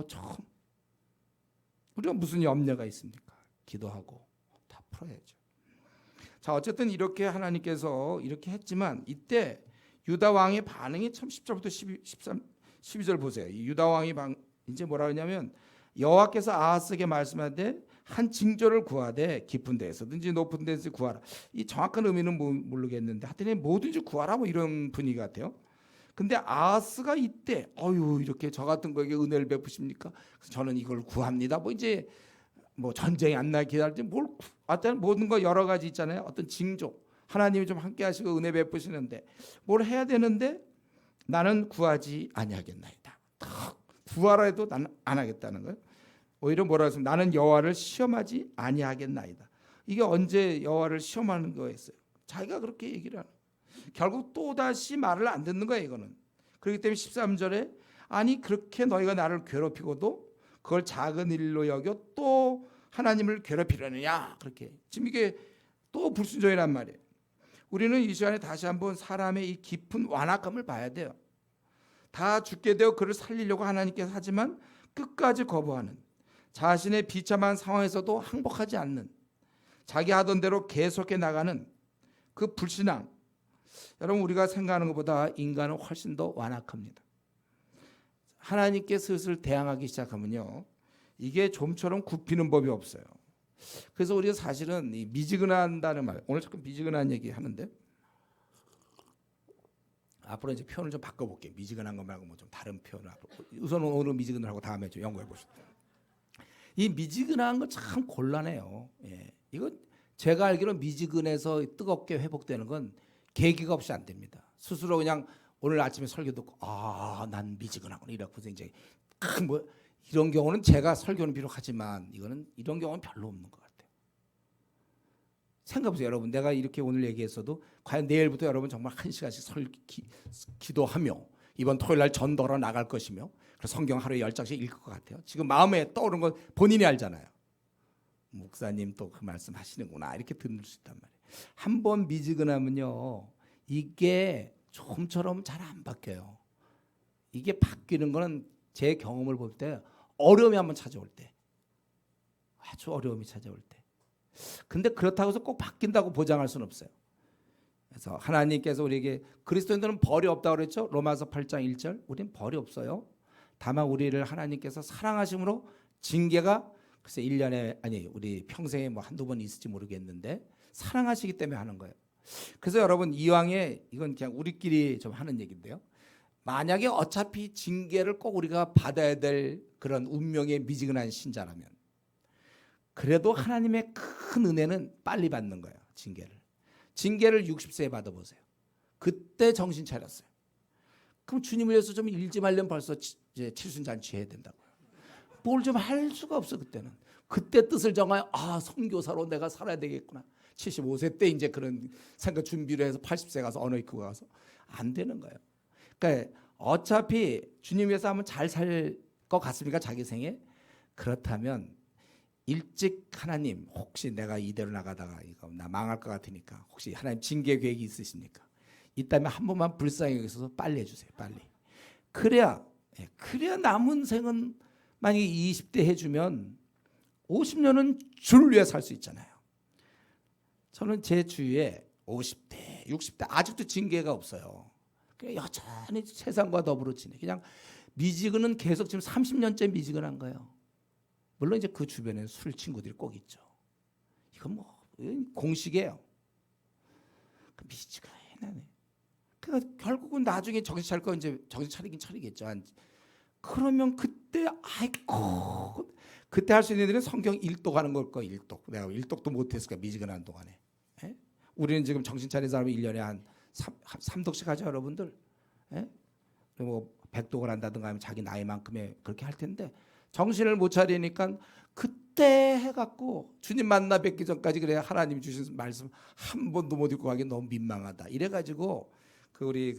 처음. 우리가 무슨 염려가 있습니까? 기도하고 다 풀어야죠. 자, 어쨌든 이렇게 하나님께서 이렇게 했지만 이때 유다 왕의 반응이 참 10절부터 12절 보세요. 이 유다 왕이 이제 뭐라 하냐면 여호와께서 아하스에게 말씀하되 한 징조를 구하되 깊은 데에서든지 높은 데서 구하라. 이 정확한 의미는 모르겠는데 하여튼 뭐든지 구하라 뭐 이런 분위기 같아요. 근데 아하스가 이때 이렇게 저 같은 거에게 은혜를 베푸십니까? 그래서 저는 이걸 구합니다. 뭐 이제 뭐 전쟁이 안 나게 기다리지 하여튼 모든 거 여러 가지 있잖아요. 어떤 징조 하나님이 좀 함께 하시고 은혜 베푸시는데 뭘 해야 되는데 나는 구하지 아니하겠나이다. 구하라 해도 나는 안 하겠다는 거예요. 오히려 뭐라 했으면 나는 여호와를 시험하지 아니하겠나이다. 이게 언제 여호와를 시험하는 거였어요? 자기가 그렇게 얘기를 하는. 결국 또다시 말을 안 듣는 거예요, 이거는. 그렇기 때문에 13절에 아니 그렇게 너희가 나를 괴롭히고도 그걸 작은 일로 여겨 또 하나님을 괴롭히려느냐. 그렇게. 지금 이게 또 불순종이란 말이에요. 우리는 이 시간에 다시 한번 사람의 이 깊은 완악함을 봐야 돼요. 다 죽게 되어 그를 살리려고 하나님께서 하지만 끝까지 거부하는 자신의 비참한 상황에서도 항복하지 않는 자기 하던 대로 계속해 나가는 그 불신앙. 여러분 우리가 생각하는 것보다 인간은 훨씬 더 완악합니다. 하나님께 슬슬 대항하기 시작하면요. 이게 좀처럼 굽히는 법이 없어요. 그래서 우리가 사실은 이 미지근한다는 말 오늘 자꾸 미지근한 얘기 하는데 앞으로 이제 표현을 좀 바꿔볼게요. 미지근한 거 말고 뭐 좀 다른 표현을 우선 오늘 미지근을 하고 다음에 좀 연구해 보시죠. 이 미지근한 거 참 곤란해요. 예. 이거 제가 알기로 미지근해서 뜨겁게 회복되는 건 계기가 없이 안 됩니다. 스스로 그냥 오늘 아침에 설교 듣고 난 미지근하구나 이러고서 이제 뭐 이런 경우는 제가 설교는 비록하지만 이거는 이런 경우는 별로 없는 것 같아요. 생각해보세요, 여러분. 내가 이렇게 오늘 얘기했어도 과연 내일부터 여러분 정말 1시간씩 기도하며 이번 토요일 날 전도하러 나갈 것이며 그래서 성경 하루에 10장씩 읽을 것 같아요. 지금 마음에 떠오른 건 본인이 알잖아요. 목사님 또 그 말씀 하시는구나 이렇게 들을 수 있단 말이에요. 한번 미지근하면요 이게 좀처럼 잘 안 바뀌어요. 이게 바뀌는 거는 제 경험을 볼 때 어려움이 한번 찾아올 때 아주 어려움이 찾아올 때 근데 그렇다고 해서 꼭 바뀐다고 보장할 수는 없어요. 그래서 하나님께서 우리에게 그리스도인들은 벌이 없다고 그랬죠. 로마서 8장 1절 우리는 벌이 없어요. 다만 우리를 하나님께서 사랑하심으로 징계가 글쎄 1년에 아니 우리 평생에 뭐 한두 번 있을지 모르겠는데 사랑하시기 때문에 하는 거예요. 그래서 여러분 이왕에 이건 그냥 우리끼리 좀 하는 얘기인데요. 만약에 어차피 징계를 꼭 우리가 받아야 될 그런 운명의 미지근한 신자라면 그래도 하나님의 큰 은혜는 빨리 받는 거예요. 징계를 60세에 받아보세요. 그때 정신 차렸어요. 그럼 주님을 위해서 좀 일지 말려면 벌써 이제 칠순잔치 해야 된다고요. 뭘 좀 할 수가 없어. 그때 뜻을 정하여 선교사로 내가 살아야 되겠구나. 75세 때 이제 그런 생각 준비를 해서 80세 가서 언어이크 가서 안 되는 거예요. 그러니까 어차피 주님 위해서 하면 잘 살 것 같습니까? 자기 생에? 그렇다면 일찍 하나님, 혹시 내가 이대로 나가다가 이거 나 망할 것 같으니까 혹시 하나님 징계 계획이 있으십니까? 있다면 한 번만 불쌍히 여기서 빨리 해주세요. 빨리. 그래야 남은 생은 만약에 20대 해주면 50년은 주를 위해 살 수 있잖아요. 저는 제 주위에 50대, 60대 아직도 징계가 없어요. 그냥 여전히 세상과 더불어 지내. 그냥 미지근은 계속 지금 30년째 미지근한 거예요. 물론 이제 그 주변에 술 친구들이 꼭 있죠. 이건 뭐 공식이에요. 미지근하네. 그러니까 결국은 나중에 정신 차릴 거 이제 정신 차리긴 차리겠죠. 그러면 그때 그때 할 수 있는 일은 성경 일독 하는 걸 거. 일독. 내가 일독도 못했을까 미지근한 동안에. 예? 우리는 지금 정신 차린 사람이 1년에 한 3독씩 하죠, 여러분들. 예? 뭐 100독을 한다든가 하면 자기 나이만큼의 그렇게 할 텐데 정신을 못 차리니까 그때 해갖고 주님 만나 뵙기 전까지 그래 하나님 주신 말씀 한 번도 못 읽고 가기 너무 민망하다. 이래가지고 우리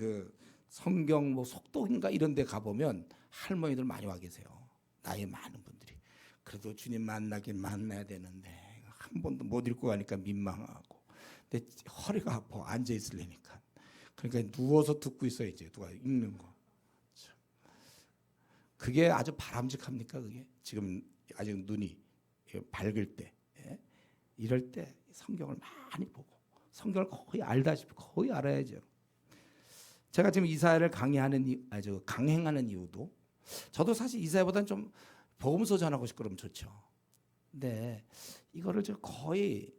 성경 뭐 속독인가 이런 데 가보면 할머니들 많이 와 계세요. 나이 많은 분들이. 그래도 주님 만나야 되는데 한 번도 못 읽고 가니까 민망하고 근데 허리가 아파 앉아 있으려니까. 그러니까 누워서 듣고 있어요. 이제 누가 읽는 거. 그게 아주 바람직합니까? 그게 지금 아직 눈이 밝을 때 이럴 때 성경을 많이 보고 성경을 거의 알다시피 거의 알아야죠. 제가 지금 이사야를 강행하는 이유도 저도 사실 이사야보다는 좀 복음서 전하고 싶고 그러면 좋죠. 근데 이거를 저 거의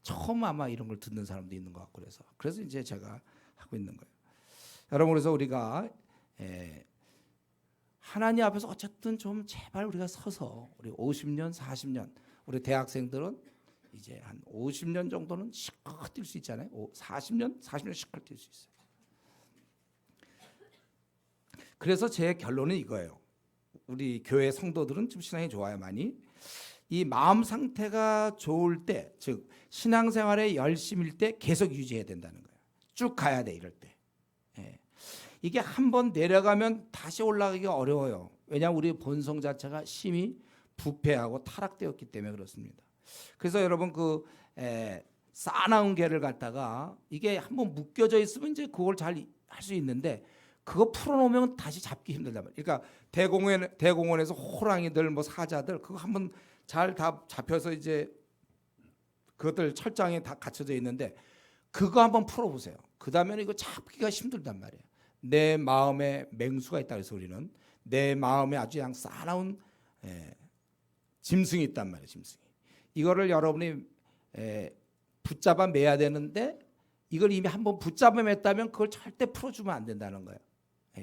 처음 아마 이런 걸 듣는 사람도 있는 것 같고 그래서 이제 제가 하고 있는 거예요. 여러분 그래서 우리가 하나님 앞에서 어쨌든 좀 제발 우리가 서서 우리 50년, 40년 우리 대학생들은 이제 한 50년 정도는 실컷 뛸 수 있잖아요. 40년 실컷 뛸 수 있어요. 그래서 제 결론은 이거예요. 우리 교회 성도들은 좀 신앙이 좋아요, 많이. 이 마음 상태가 좋을 때, 즉 신앙생활에 열심일 때 계속 유지해야 된다는 거예요. 쭉 가야 돼, 이럴 때. 이게 한번 내려가면 다시 올라가기가 어려워요. 왜냐하면 우리 본성 자체가 심히 부패하고 타락되었기 때문에 그렇습니다. 그래서 여러분 싸나운 개를 갖다가 이게 한번 묶여져 있으면 이제 그걸 잘 할 수 있는데 그거 풀어놓으면 다시 잡기 힘들단 말이에요. 그러니까 대공원에서 호랑이들 뭐 사자들 그거 한번 잘 다 잡혀서 이제 그것들 철장에 다 갇혀져 있는데 그거 한번 풀어보세요. 그 다음에는 이거 잡기가 힘들단 말이에요. 내 마음에 맹수가 있다 그래서 우리는 내 마음에 아주 그냥 싸나운 짐승이 있단 말이에요. 짐승이. 이거를 여러분이 붙잡아 매야 되는데 이걸 이미 한번 붙잡아 맸다면 그걸 절대 풀어주면 안 된다는 거예요.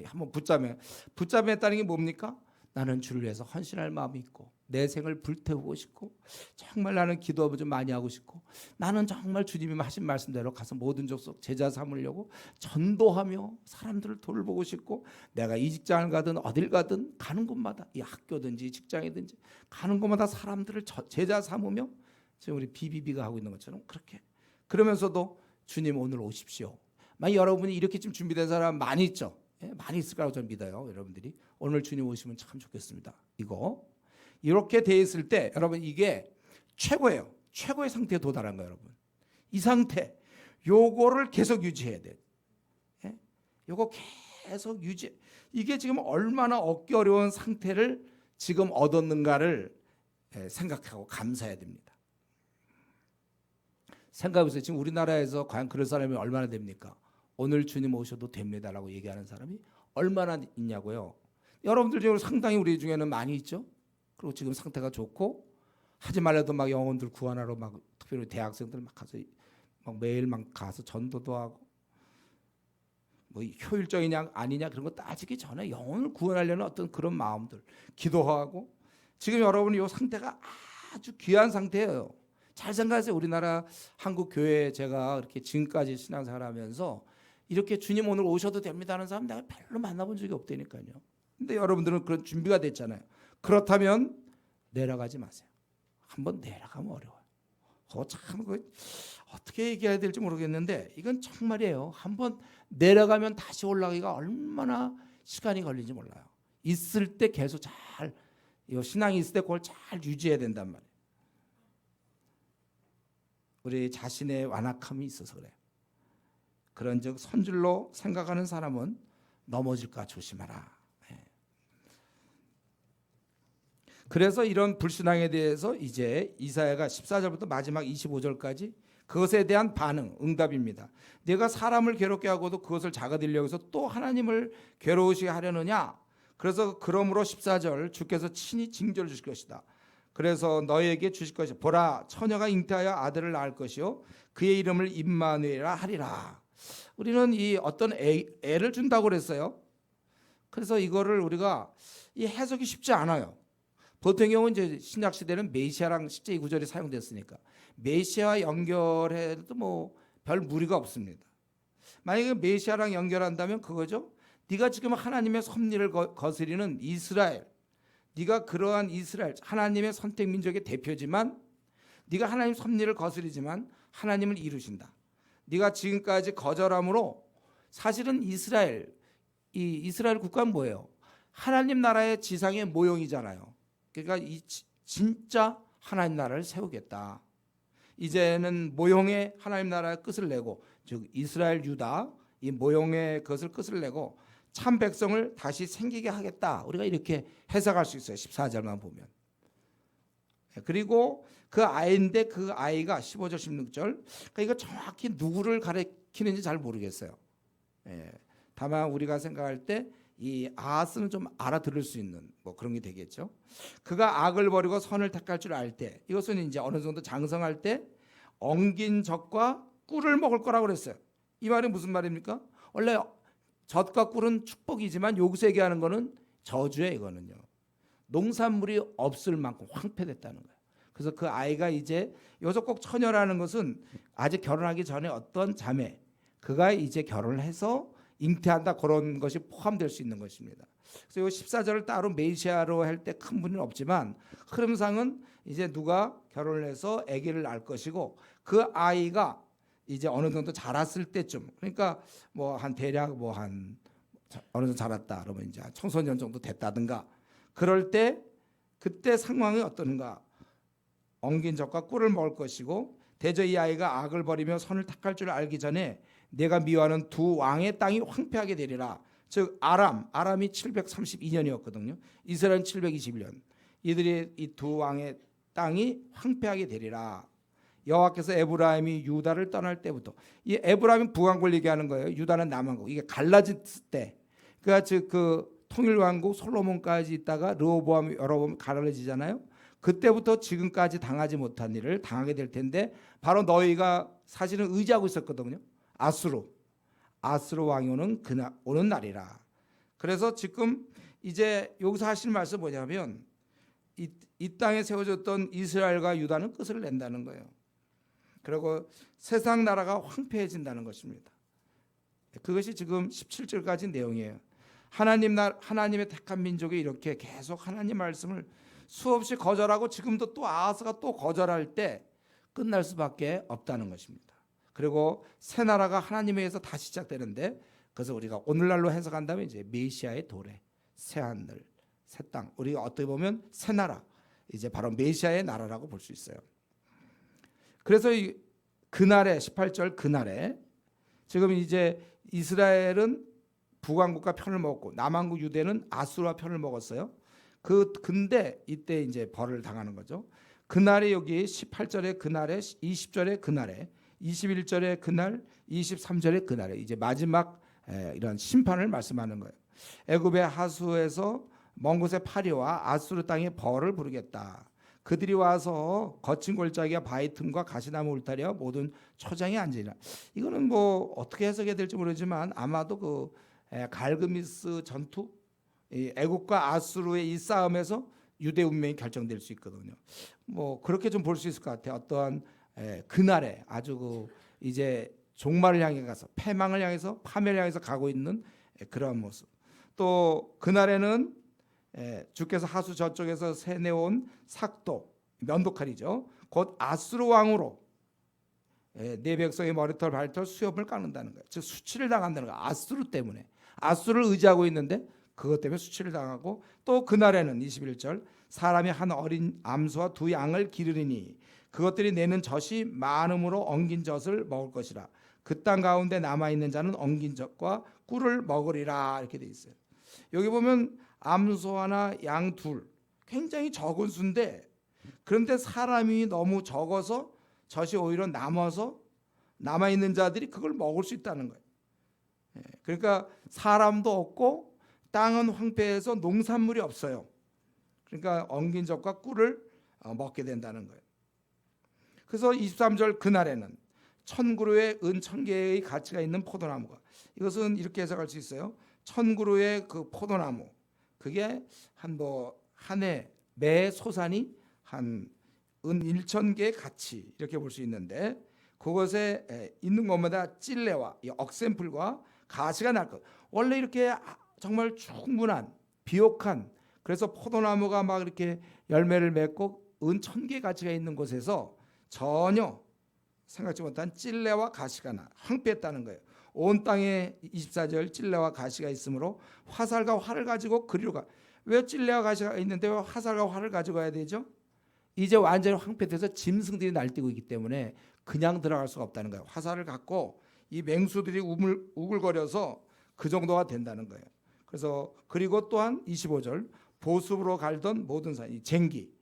한번 붙잡아 맸다는 게 뭡니까? 나는 주를 위해서 헌신할 마음이 있고 내 생을 불태우고 싶고 정말 나는 기도 좀 많이 하고 싶고 나는 정말 주님이 하신 말씀대로 가서 모든 족속 제자 삼으려고 전도하며 사람들을 돌보고 싶고 내가 이 직장을 가든 어딜 가든 가는 곳마다 이 학교든지 직장이든지 가는 곳마다 사람들을 제자 삼으며 지금 우리 BBB가 하고 있는 것처럼 그렇게 그러면서도 주님 오늘 오십시오. 만약 여러분이 이렇게 지금 준비된 사람 많이 있죠. 많이 있을 거라고 저는 믿어요. 여러분들이 오늘 주님 오시면 참 좋겠습니다. 이렇게 돼 있을 때 여러분 이게 최고예요. 최고의 상태에 도달한 거예요, 여러분. 이 상태 요거를 계속 유지해야 돼. 요거 계속 유지. 이게 지금 얼마나 얻기 어려운 상태를 지금 얻었는가를 생각하고 감사해야 됩니다. 생각해보세요. 지금 우리나라에서 과연 그럴 사람이 얼마나 됩니까? 오늘 주님 오셔도 됩니다라고 얘기하는 사람이 얼마나 있냐고요. 여러분들 중에 상당히 우리 중에는 많이 있죠. 그리고 지금 상태가 좋고 하지 말라도 막 영혼들 구원하러 막 특별히 대학생들 막 가서 막 매일 막 가서 전도도 하고 뭐 효율적이냐 아니냐 그런 거 따지기 전에 영혼을 구원하려는 어떤 그런 마음들 기도하고 지금 여러분이 이 상태가 아주 귀한 상태예요. 잘 생각하세요. 우리나라 한국 교회 제가 이렇게 지금까지 신앙생활하면서 이렇게 주님 오늘 오셔도 됩니다 하는 사람 내가 별로 만나본 적이 없다니까요. 근데 여러분들은 그런 준비가 됐잖아요. 그렇다면 내려가지 마세요. 한번 내려가면 어려워요. 참 어떻게 얘기해야 될지 모르겠는데 이건 정말이에요. 한번 내려가면 다시 올라가기가 얼마나 시간이 걸리는지 몰라요. 있을 때 계속 잘 신앙이 있을 때 그걸 잘 유지해야 된단 말이에요. 우리 자신의 완악함이 있어서 그래요. 그런즉 선줄로 생각하는 사람은 넘어질까 조심하라. 그래서 이런 불신앙에 대해서 이제 이사야가 14절부터 마지막 25절까지 그것에 대한 반응, 응답입니다. 내가 사람을 괴롭게 하고도 그것을 작아들려고 해서 또 하나님을 괴로우시게 하려느냐? 그래서 그러므로 14절 주께서 친히 징조를 주실 것이다. 그래서 너에게 주실 것이다. 보라, 처녀가 잉태하여 아들을 낳을 것이요 그의 이름을 임마누엘이라 하리라. 우리는 이 어떤 애를 준다고 그랬어요. 그래서 이거를 우리가 이 해석이 쉽지 않아요. 보통 경우 이제 신약 시대는 메시아랑 10제 2구절이 사용됐으니까 메시아와 연결해도 뭐 별 무리가 없습니다. 만약에 메시아랑 연결한다면 그거죠. 네가 지금 하나님의 섭리를 거스리는 이스라엘, 네가 그러한 이스라엘 하나님의 선택 민족의 대표지만 네가 하나님 섭리를 거스리지만 하나님을 이루신다. 네가 지금까지 거절함으로 사실은 이스라엘, 이 이스라엘 국가는 뭐예요? 하나님 나라의 지상의 모형이잖아요. 그러니까 이 진짜 하나님 나라를 세우겠다. 이제는 모형의 하나님 나라의 끝을 내고 즉 이스라엘 유다 이 모형의 그것을 끝을 내고 참 백성을 다시 생기게 하겠다. 우리가 이렇게 해석할 수 있어요. 14절만 보면. 그리고 그 아이인데 그 아이가 15절 16절 그러니까 이거 정확히 누구를 가리키는지 잘 모르겠어요. 다만 우리가 생각할 때 이 아하스는 좀 알아들을 수 있는 뭐 그런 게 되겠죠. 그가 악을 버리고 선을 택할 줄 알 때 이것은 이제 어느 정도 장성할 때 엉긴 젖과 꿀을 먹을 거라고 그랬어요. 이 말이 무슨 말입니까? 원래 젖과 꿀은 축복이지만 여기서 얘기하는 거는 저주예요. 이거는요. 농산물이 없을 만큼 황폐됐다는 거예요. 그래서 그 아이가 이제 여기서 꼭 처녀라는 것은 아직 결혼하기 전에 어떤 자매 그가 이제 결혼을 해서 잉태한다 그런 것이 포함될 수 있는 것입니다. 그래서 이 14절을 따로 메시아로 할 때 큰 문제는 없지만 흐름상은 이제 누가 결혼을 해서 아기를 낳을 것이고 그 아이가 이제 어느 정도 자랐을 때쯤 그러니까 뭐 한 대략 뭐 한 어느 정도 자랐다 그러면 이제 청소년 정도 됐다든가 그럴 때 그때 상황이 어떤가 엉긴 젖과 꿀을 먹을 것이고 대저 이 아이가 악을 버리며 선을 택할 줄 알기 전에 내가 미워하는 두 왕의 땅이 황폐하게 되리라. 즉 아람이 732년이었거든요. 이스라엘은 721년. 이들이 이 두 왕의 땅이 황폐하게 되리라. 여호와께서 에브라임이 유다를 떠날 때부터 이 에브라임은 북왕국을 얘기하는 거예요. 유다는 남왕국. 이게 갈라질 때 그러니까 즉 그 통일왕국 솔로몬까지 있다가 르호보암 여로보암 갈라지잖아요. 그때부터 지금까지 당하지 못한 일을 당하게 될 텐데 바로 너희가 사실은 의지하고 있었거든요. 아수르 왕이 오는 날이라. 그래서 지금 이제 여기서 하실 말씀 뭐냐면 이 땅에 세워졌던 이스라엘과 유다는 끝을 낸다는 거예요. 그리고 세상 나라가 황폐해진다는 것입니다. 그것이 지금 17절까지 내용이에요. 하나님의 택한 민족이 이렇게 계속 하나님 말씀을 수없이 거절하고 지금도 또 아하스가 또 거절할 때 끝날 수밖에 없다는 것입니다. 그리고 새 나라가 하나님에 의해서 다시 시작되는데 그래서 우리가 오늘날로 해석한다면 이제 메시아의 도래, 새 하늘, 새 땅. 우리가 어떻게 보면 새 나라, 이제 바로 메시아의 나라라고 볼 수 있어요. 그래서 그날에 18절 그날에 지금 이제 이스라엘은 북왕국과 편을 먹었고 남왕국 유대는 아수르와 편을 먹었어요. 근데 이때 이제 벌을 당하는 거죠. 그날에 여기 18절에 그날에 20절에 그날에 21절에 그날 23절에 그날에 이제 마지막 이런 심판을 말씀하는 거예요. 애굽의 하수에서 먼 곳의 파리와 아수르 땅에 벌을 부르겠다. 그들이 와서 거친 골짜기와 바위 틈과 가시나무 울타리와 모든 초장에 앉으리라. 이거는 뭐 어떻게 해석해야 될지 모르지만 아마도 그 갈그미스 전투, 이 애국과 아수르의 이 싸움에서 유대 운명이 결정될 수 있거든요. 뭐 그렇게 좀 볼 수 있을 것 같아요. 어떠한 그날에 아주 그 이제 종말을 향해 가서 패망을 향해서 파멸을 향해서 가고 있는 그러한 모습. 또 그날에는 주께서 하수 저쪽에서 세내온 삭도 면도칼이죠. 곧 아수르 왕으로 내 백성의 머리털 발털 수염을 깎는다는 거예요. 즉 수치를 당한다는 거예요. 아수르 때문에. 아수르를 의지하고 있는데 그것 때문에 수치를 당하고 또 그날에는 21절 사람이 한 어린 암소와 두 양을 기르리니 그것들이 내는 젖이 많음으로 엉긴 젖을 먹을 것이라. 그 땅 가운데 남아있는 자는 엉긴 젖과 꿀을 먹으리라 이렇게 돼 있어요. 여기 보면 암소 하나 양 둘 굉장히 적은 수인데 그런데 사람이 너무 적어서 젖이 오히려 남아있는 자들이 그걸 먹을 수 있다는 거예요. 그러니까 사람도 없고 땅은 황폐해서 농산물이 없어요. 그러니까 엉긴 젖과 꿀을 먹게 된다는 거예요. 그래서 23절 그날에는 1000그루의 은 1000개의 가치가 있는 포도나무가, 이것은 이렇게 해석할 수 있어요. 1000그루의 그 포도나무, 그게 한 해 매 소산이 한 은 1000개의 가치 이렇게 볼 수 있는데 그것에 있는 것마다 찔레와 억센풀과 가시가 날 것. 원래 이렇게 정말 충분한 비옥한, 그래서 포도나무가 막 이렇게 열매를 맺고 은 1000개 가치가 있는 곳에서 전혀 생각지 못한 찔레와 가시가 나 황폐했다는 거예요. 온 땅에 24절 찔레와 가시가 있으므로 화살과 활을 가지고 그리로 가. 왜 찔레와 가시가 있는데 왜 화살과 활을 가지고 가야 되죠? 이제 완전히 황폐돼서 짐승들이 날뛰고 있기 때문에 그냥 들어갈 수가 없다는 거예요. 화살을 갖고 이 맹수들이 우글거려서 그 정도가 된다는 거예요. 그래서 그리고 또한 25절 보습으로 갈던 모든 산, 이 쟁기,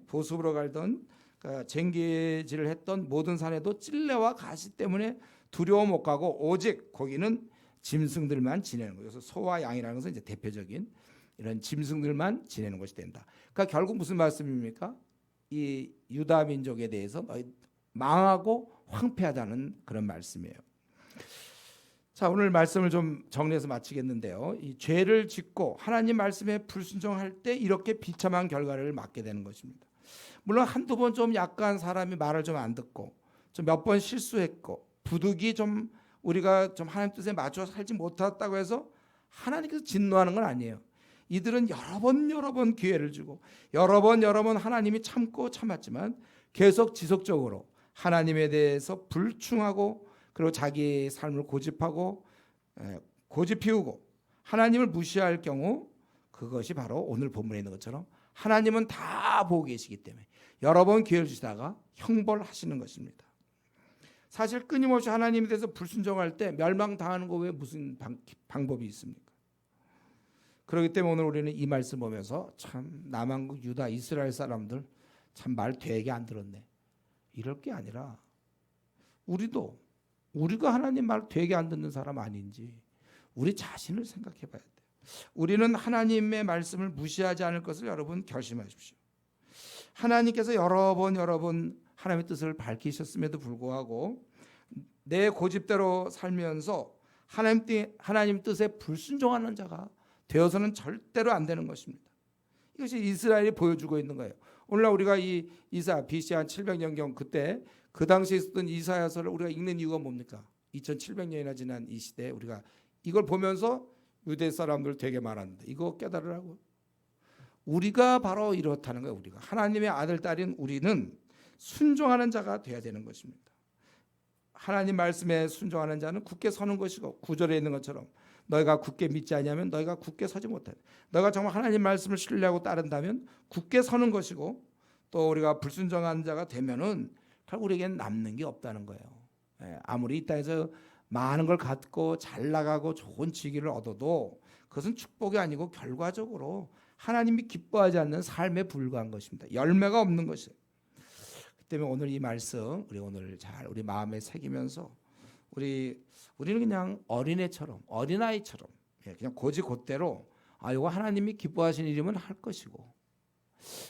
보습으로 갈던 그러니까 쟁기질을 했던 모든 산에도 찔레와 가시 때문에 두려워 못 가고 오직 거기는 짐승들만 지내는 거예요. 그래서 소와 양이라는 것은 이제 대표적인 이런 짐승들만 지내는 것이 된다. 그러니까 결국 무슨 말씀입니까? 이 유다 민족에 대해서 망하고 황폐하다는 그런 말씀이에요. 자, 오늘 말씀을 좀 정리해서 마치겠는데요. 이 죄를 짓고 하나님 말씀에 불순종할 때 이렇게 비참한 결과를 맞게 되는 것입니다. 물론 한두 번 좀 약간 사람이 말을 좀 안 듣고 좀 몇 번 실수했고 부득이 좀 우리가 좀 하나님 뜻에 맞춰 살지 못했다고 해서 하나님께서 진노하는 건 아니에요. 이들은 여러 번 기회를 주고 여러 번 하나님이 참고 참았지만 계속 지속적으로 하나님에 대해서 불충하고 그리고 자기의 삶을 고집하고 고집피우고 하나님을 무시할 경우 그것이 바로 오늘 본문에 있는 것처럼 하나님은 다 보고 계시기 때문에 여러 번 기회를 주시다가 형벌하시는 것입니다. 사실 끊임없이 하나님에 대해서 불순종할 때 멸망당하는 거 외에 무슨 방법이 있습니까? 그렇기 때문에 오늘 우리는 이 말씀 보면서 참 남한국 유다 이스라엘 사람들 참 말 되게 안 들었네, 이럴 게 아니라 우리가 하나님 말 되게 안 듣는 사람 아닌지 우리 자신을 생각해 봐야 돼요. 우리는 하나님의 말씀을 무시하지 않을 것을 여러분 결심하십시오. 하나님께서 여러 번 하나님의 뜻을 밝히셨음에도 불구하고 내 고집대로 살면서 하나님 뜻에 불순종하는 자가 되어서는 절대로 안 되는 것입니다. 이것이 이스라엘이 보여주고 있는 거예요. 오늘날 우리가 이 이사 BC 한 700년경 그때 그 당시에 있었던 이사야서를 우리가 읽는 이유가 뭡니까? 2700년이나 지난 이 시대에 우리가 이걸 보면서 유대 사람들 되게 말하는데 이거 깨달으라고. 우리가 바로 이렇다는 거예요. 우리가 하나님의 아들 딸인 우리는 순종하는 자가 되어야 되는 것입니다. 하나님 말씀에 순종하는 자는 굳게 서는 것이고 9절에 있는 것처럼 너희가 굳게 믿지 않으면 너희가 굳게 서지 못해. 너희가 정말 하나님 말씀을 신뢰하고 따른다면 굳게 서는 것이고 또 우리가 불순종하는 자가 되면은 결국 우리에게는 남는 게 없다는 거예요. 아무리 이 땅에서 많은 걸 갖고 잘 나가고 좋은 직위를 얻어도 그것은 축복이 아니고 결과적으로 하나님이 기뻐하지 않는 삶에 불과한 것입니다. 열매가 없는 것이에요. 그 때문에 오늘 이 말씀 오늘 잘 우리 마음에 새기면서 우리는 그냥 어린아이처럼 그냥 고지곧대로 이거 하나님이 기뻐하시는 일이면 할 것이고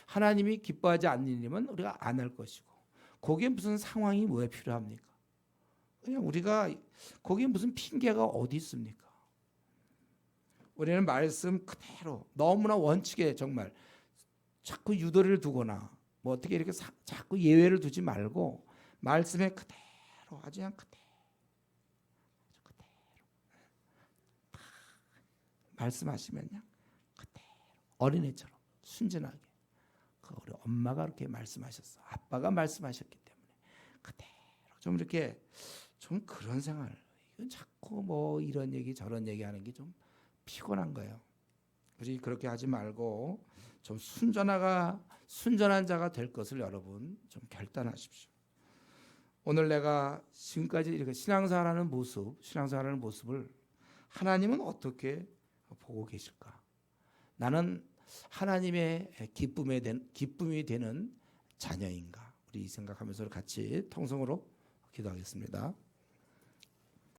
하나님이 기뻐하지 않는 일이면 우리가 안 할 것이고, 거기에 무슨 상황이 왜 필요합니까? 그냥 우리가 거기에 무슨 핑계가 어디 있습니까? 우리는 말씀 그대로 너무나 원칙에 정말 자꾸 유도를 두거나 뭐 어떻게 이렇게 자꾸 예외를 두지 말고 말씀에 그대로 아주 그냥 그대로 말씀하시면요 그대로 어린애처럼 순진하게 우리 엄마가 그렇게 말씀하셨어, 아빠가 말씀하셨기 때문에 그대로 좀 이렇게 좀 그런 생활. 이건 자꾸 뭐 이런 얘기 저런 얘기하는 게 좀 피곤한 거예요. 우리 그렇게 하지 말고 좀 순전한 자가 될 것을 여러분 좀 결단하십시오. 오늘 내가 지금까지 이렇게 신앙생활하는 모습을 하나님은 어떻게 보고 계실까? 나는 하나님의 기쁨이 되는 자녀인가? 우리 이 생각하면서 같이 통성으로 기도하겠습니다.